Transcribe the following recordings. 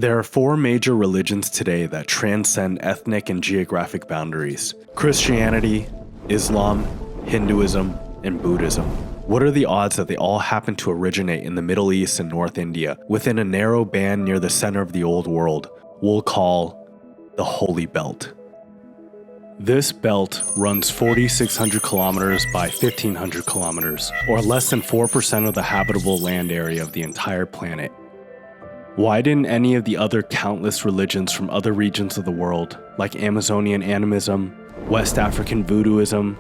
There are four major religions today that transcend ethnic and geographic boundaries: Christianity, Islam, Hinduism, and Buddhism. What are the odds that they all happen to originate in the Middle East and North India, within a narrow band near the center of the Old World, we'll call the Holy Belt? This belt runs 4,600 kilometers by 1,500 kilometers, or less than 4% of the habitable land area of the entire planet. Why didn't any of the other countless religions from other regions of the world, like Amazonian animism, West African voodooism,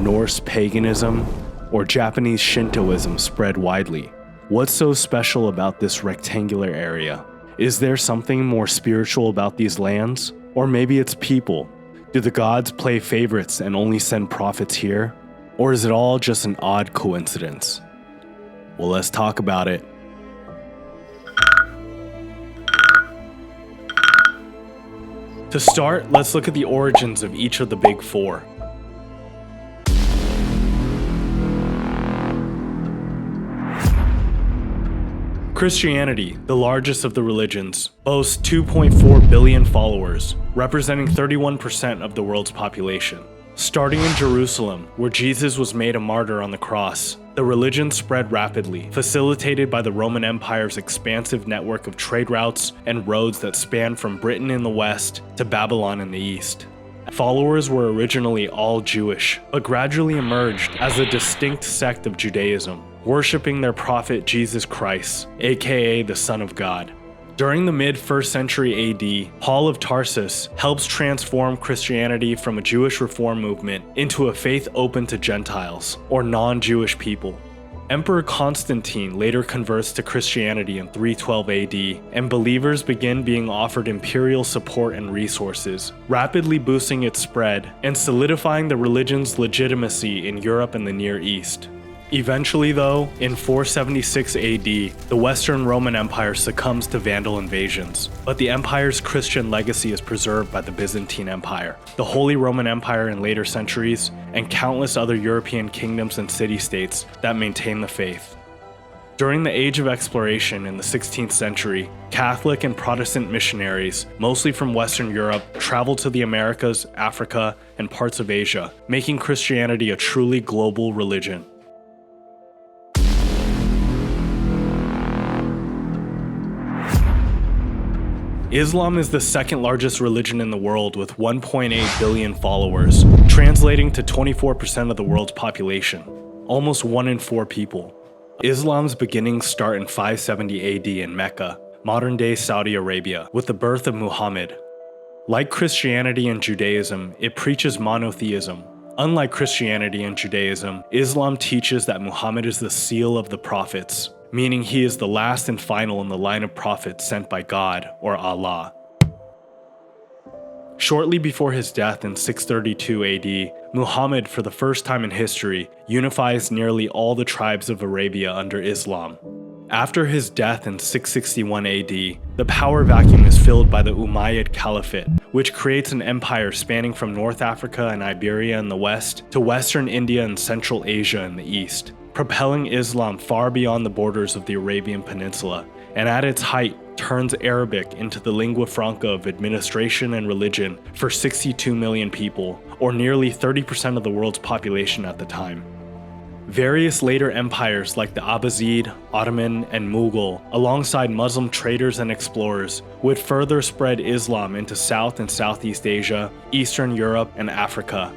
Norse paganism, or Japanese Shintoism spread widely? What's so special about this rectangular area? Is there something more spiritual about these lands? Or maybe it's people. Do the gods play favorites and only send prophets here? Or is it all just an odd coincidence? Well, let's talk about it. To start, let's look at the origins of each of the big four. Christianity, the largest of the religions, boasts 2.4 billion followers, representing 31% of the world's population. Starting in Jerusalem, where Jesus was made a martyr on the cross, the religion spread rapidly, facilitated by the Roman Empire's expansive network of trade routes and roads that spanned from Britain in the west to Babylon in the east. Followers were originally all Jewish, but gradually emerged as a distinct sect of Judaism, worshipping their prophet Jesus Christ, aka the Son of God. During the mid-1st century AD, Paul of Tarsus helps transform Christianity from a Jewish reform movement into a faith open to Gentiles, or non-Jewish people. Emperor Constantine later converts to Christianity in 312 AD, and believers begin being offered imperial support and resources, rapidly boosting its spread and solidifying the religion's legitimacy in Europe and the Near East. Eventually, though, in 476 AD, the Western Roman Empire succumbs to Vandal invasions, but the empire's Christian legacy is preserved by the Byzantine Empire, the Holy Roman Empire in later centuries, and countless other European kingdoms and city-states that maintain the faith. During the Age of Exploration in the 16th century, Catholic and Protestant missionaries, mostly from Western Europe, traveled to the Americas, Africa, and parts of Asia, making Christianity a truly global religion. Islam is the second largest religion in the world with 1.8 billion followers, translating to 24% of the world's population, almost 1 in 4 people. Islam's beginnings start in 570 AD in Mecca, modern-day Saudi Arabia, with the birth of Muhammad. Like Christianity and Judaism, it preaches monotheism. Unlike Christianity and Judaism, Islam teaches that Muhammad is the seal of the prophets, meaning he is the last and final in the line of prophets sent by God, or Allah. Shortly before his death in 632 AD, Muhammad, for the first time in history, unifies nearly all the tribes of Arabia under Islam. After his death in 661 AD, the power vacuum is filled by the Umayyad Caliphate, which creates an empire spanning from North Africa and Iberia in the west to Western India and Central Asia in the east, propelling Islam far beyond the borders of the Arabian Peninsula, and at its height turns Arabic into the lingua franca of administration and religion for 62 million people, or nearly 30% of the world's population at the time. Various later empires like the Abbasid, Ottoman, and Mughal, alongside Muslim traders and explorers, would further spread Islam into South and Southeast Asia, Eastern Europe, and Africa.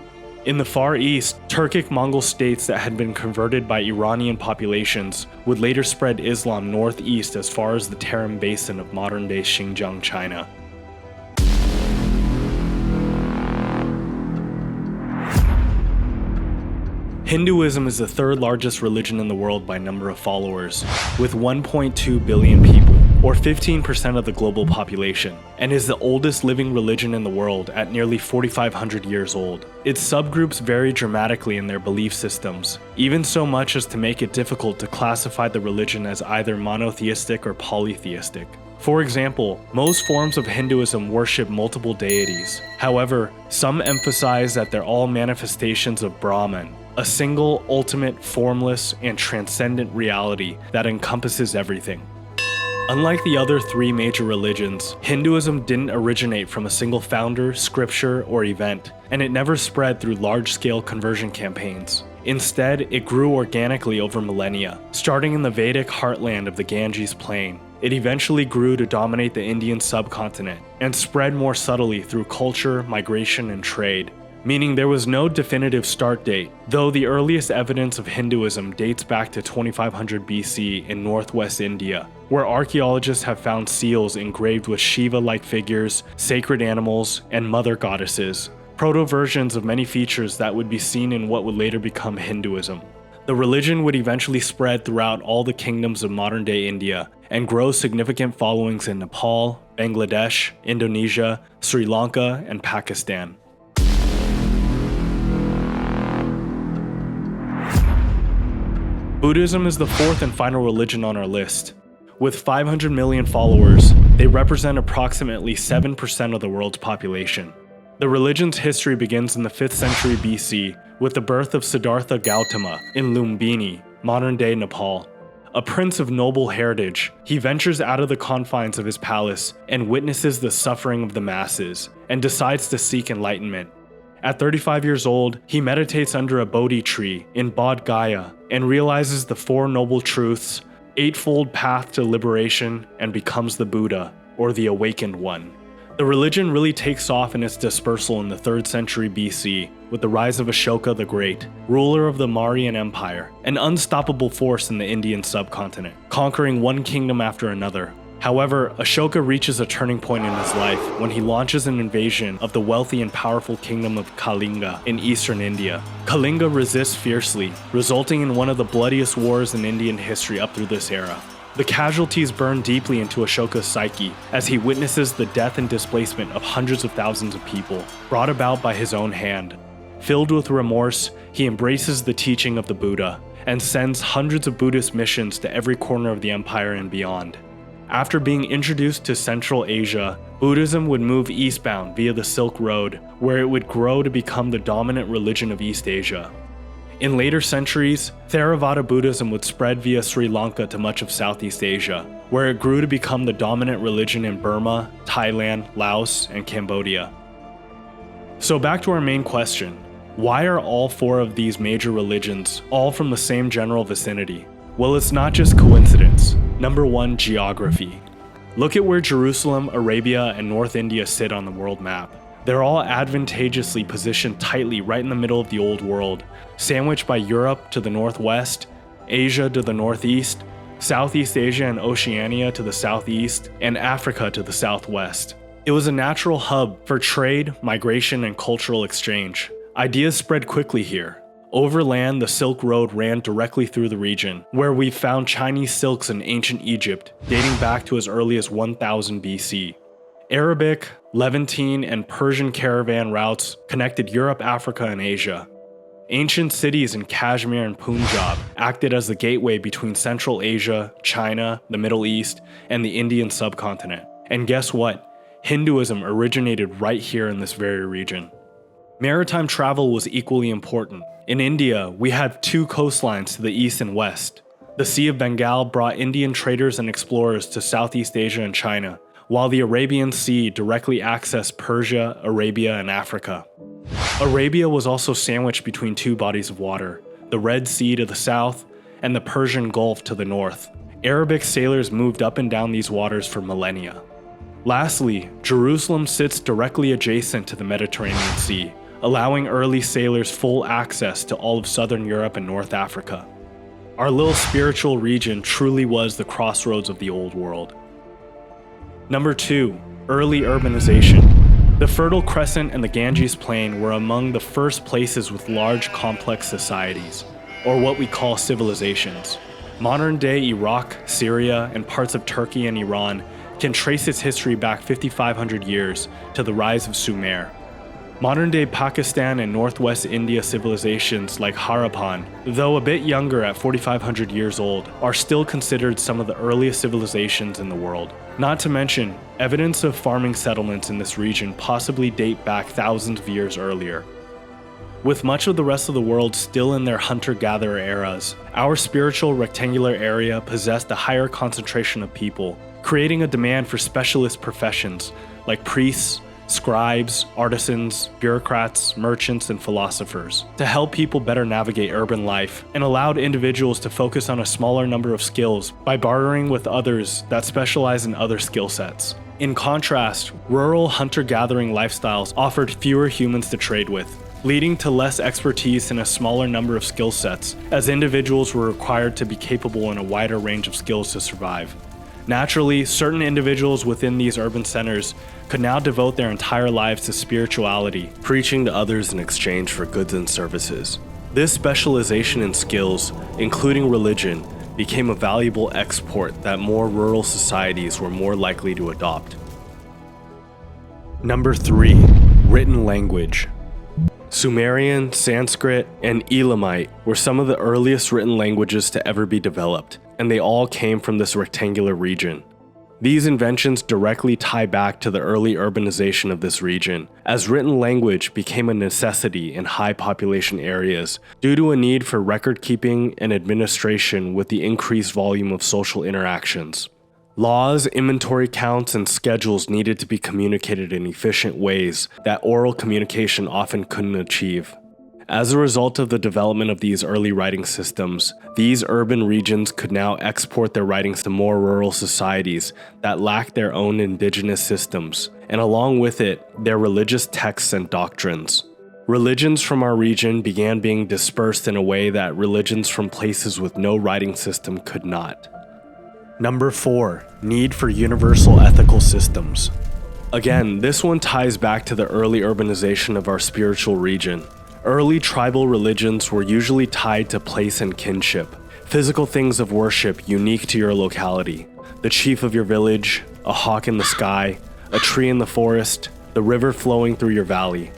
In the Far East, Turkic-Mongol states that had been converted by Iranian populations would later spread Islam northeast as far as the Tarim Basin of modern-day Xinjiang, China. Hinduism is the third largest religion in the world by number of followers, with 1.2 billion people, or 15% of the global population, and is the oldest living religion in the world at nearly 4,500 years old. Its subgroups vary dramatically in their belief systems, even so much as to make it difficult to classify the religion as either monotheistic or polytheistic. For example, most forms of Hinduism worship multiple deities. However, some emphasize that they're all manifestations of Brahman, a single, ultimate, formless, and transcendent reality that encompasses everything. Unlike the other three major religions, Hinduism didn't originate from a single founder, scripture, or event, and it never spread through large-scale conversion campaigns. Instead, it grew organically over millennia, starting in the Vedic heartland of the Ganges Plain. It eventually grew to dominate the Indian subcontinent, and spread more subtly through culture, migration, and trade. Meaning there was no definitive start date, though the earliest evidence of Hinduism dates back to 2500 BC in northwest India, where archaeologists have found seals engraved with Shiva-like figures, sacred animals, and mother goddesses, proto-versions of many features that would be seen in what would later become Hinduism. The religion would eventually spread throughout all the kingdoms of modern-day India and grow significant followings in Nepal, Bangladesh, Indonesia, Sri Lanka, and Pakistan. Buddhism is the fourth and final religion on our list. With 500 million followers, they represent approximately 7% of the world's population. The religion's history begins in the 5th century BC with the birth of Siddhartha Gautama in Lumbini, modern-day Nepal. A prince of noble heritage, he ventures out of the confines of his palace and witnesses the suffering of the masses, and decides to seek enlightenment. At 35 years old, he meditates under a Bodhi tree in Bodh Gaya and realizes the Four Noble Truths, Eightfold Path to Liberation, and becomes the Buddha, or the Awakened One. The religion really takes off in its dispersal in the 3rd century BC with the rise of Ashoka the Great, ruler of the Mauryan Empire, an unstoppable force in the Indian subcontinent, conquering one kingdom after another. However, Ashoka reaches a turning point in his life when he launches an invasion of the wealthy and powerful kingdom of Kalinga in eastern India. Kalinga resists fiercely, resulting in one of the bloodiest wars in Indian history up through this era. The casualties burn deeply into Ashoka's psyche as he witnesses the death and displacement of hundreds of thousands of people, brought about by his own hand. Filled with remorse, he embraces the teaching of the Buddha and sends hundreds of Buddhist missions to every corner of the empire and beyond. After being introduced to Central Asia, Buddhism would move eastbound via the Silk Road, where it would grow to become the dominant religion of East Asia. In later centuries, Theravada Buddhism would spread via Sri Lanka to much of Southeast Asia, where it grew to become the dominant religion in Burma, Thailand, Laos, and Cambodia. So back to our main question. Why are all four of these major religions all from the same general vicinity? Well, it's not just coincidence. Number 1, geography. Look at where Jerusalem, Arabia, and North India sit on the world map. They're all advantageously positioned tightly right in the middle of the old world, sandwiched by Europe to the northwest, Asia to the northeast, Southeast Asia and Oceania to the southeast, and Africa to the southwest. It was a natural hub for trade, migration, and cultural exchange. Ideas spread quickly here. Overland, the Silk Road ran directly through the region, where we found Chinese silks in ancient Egypt, dating back to as early as 1000 BC. Arabic, Levantine, and Persian caravan routes connected Europe, Africa, and Asia. Ancient cities in Kashmir and Punjab acted as the gateway between Central Asia, China, the Middle East, and the Indian subcontinent. And guess what? Hinduism originated right here in this very region. Maritime travel was equally important. In India, we had two coastlines to the east and west. The Sea of Bengal brought Indian traders and explorers to Southeast Asia and China, while the Arabian Sea directly accessed Persia, Arabia, and Africa. Arabia was also sandwiched between two bodies of water, the Red Sea to the south and the Persian Gulf to the north. Arabic sailors moved up and down these waters for millennia. Lastly, Jerusalem sits directly adjacent to the Mediterranean Sea, allowing early sailors full access to all of southern Europe and North Africa. Our little spiritual region truly was the crossroads of the old world. Number 2, early urbanization. The Fertile Crescent and the Ganges Plain were among the first places with large complex societies, or what we call civilizations. Modern-day Iraq, Syria, and parts of Turkey and Iran can trace its history back 5,500 years to the rise of Sumer. Modern-day Pakistan and northwest India civilizations like Harappan, though a bit younger at 4,500 years old, are still considered some of the earliest civilizations in the world. Not to mention, evidence of farming settlements in this region possibly date back thousands of years earlier. With much of the rest of the world still in their hunter-gatherer eras, our spiritual rectangular area possessed a higher concentration of people, creating a demand for specialist professions like priests, scribes, artisans, bureaucrats, merchants, and philosophers to help people better navigate urban life, and allowed individuals to focus on a smaller number of skills by bartering with others that specialize in other skill sets. In contrast, rural hunter-gathering lifestyles offered fewer humans to trade with, leading to less expertise in a smaller number of skill sets, as individuals were required to be capable in a wider range of skills to survive. Naturally, certain individuals within these urban centers could now devote their entire lives to spirituality, preaching to others in exchange for goods and services. This specialization in skills, including religion, became a valuable export that more rural societies were more likely to adopt. Number 3. Written language. Sumerian, Sanskrit, and Elamite were some of the earliest written languages to ever be developed, and they all came from this rectangular region. These inventions directly tie back to the early urbanization of this region, as written language became a necessity in high population areas due to a need for record keeping and administration with the increased volume of social interactions. Laws, inventory counts, and schedules needed to be communicated in efficient ways that oral communication often couldn't achieve. As a result of the development of these early writing systems, these urban regions could now export their writings to more rural societies that lacked their own indigenous systems, and along with it, their religious texts and doctrines. Religions from our region began being dispersed in a way that religions from places with no writing system could not. Number 4. Need for universal ethical systems. Again, this one ties back to the early urbanization of our spiritual region. Early tribal religions were usually tied to place and kinship, physical things of worship unique to your locality, the chief of your village, a hawk in the sky, a tree in the forest, the river flowing through your valley.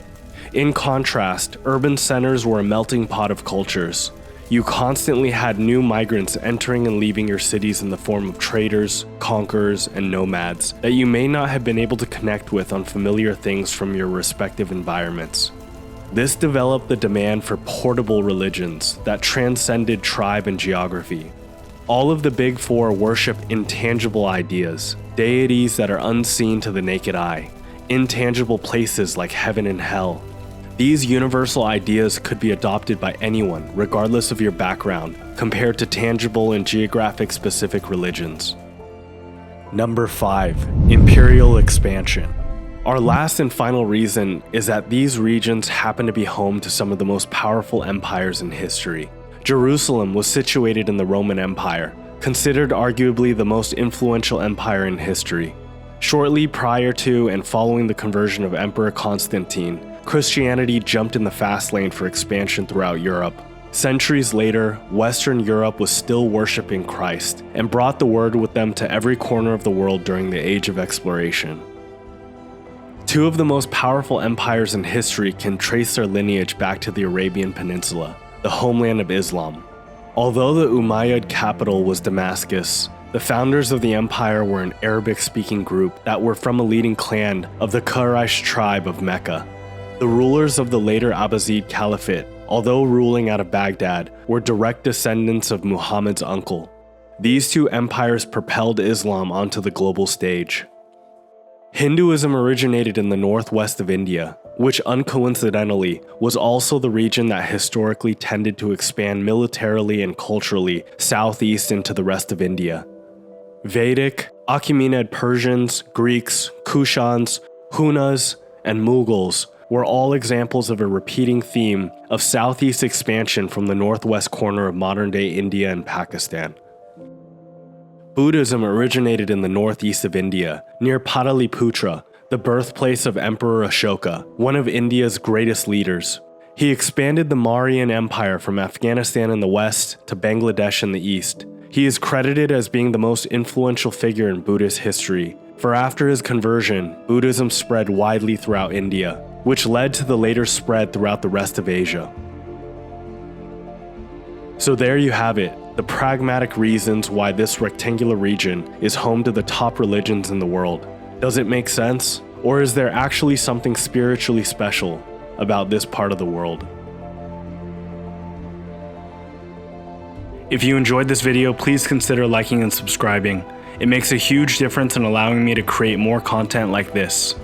In contrast, urban centers were a melting pot of cultures. You constantly had new migrants entering and leaving your cities in the form of traders, conquerors, and nomads that you may not have been able to connect with on familiar things from your respective environments. This developed the demand for portable religions that transcended tribe and geography. All of the Big Four worship intangible ideas, deities that are unseen to the naked eye, intangible places like heaven and hell. These universal ideas could be adopted by anyone, regardless of your background, compared to tangible and geographic-specific religions. Number 5. Imperial expansion. Our last and final reason is that these regions happen to be home to some of the most powerful empires in history. Jerusalem was situated in the Roman Empire, considered arguably the most influential empire in history. Shortly prior to and following the conversion of Emperor Constantine, Christianity jumped in the fast lane for expansion throughout Europe. Centuries later, Western Europe was still worshiping Christ and brought the word with them to every corner of the world during the Age of Exploration. Two of the most powerful empires in history can trace their lineage back to the Arabian Peninsula, the homeland of Islam. Although the Umayyad capital was Damascus, the founders of the empire were an Arabic-speaking group that were from a leading clan of the Quraysh tribe of Mecca. The rulers of the later Abbasid Caliphate, although ruling out of Baghdad, were direct descendants of Muhammad's uncle. These two empires propelled Islam onto the global stage. Hinduism originated in the northwest of India, which uncoincidentally was also the region that historically tended to expand militarily and culturally southeast into the rest of India. Vedic, Achaemenid Persians, Greeks, Kushans, Hunas, and Mughals were all examples of a repeating theme of southeast expansion from the northwest corner of modern-day India and Pakistan. Buddhism originated in the northeast of India, near Pataliputra, the birthplace of Emperor Ashoka, one of India's greatest leaders. He expanded the Mauryan Empire from Afghanistan in the west to Bangladesh in the east. He is credited as being the most influential figure in Buddhist history, for after his conversion, Buddhism spread widely throughout India, which led to the later spread throughout the rest of Asia. So there you have it, the pragmatic reasons why this rectangular region is home to the top religions in the world. Does it make sense? Or is there actually something spiritually special about this part of the world? If you enjoyed this video, please consider liking and subscribing. It makes a huge difference in allowing me to create more content like this.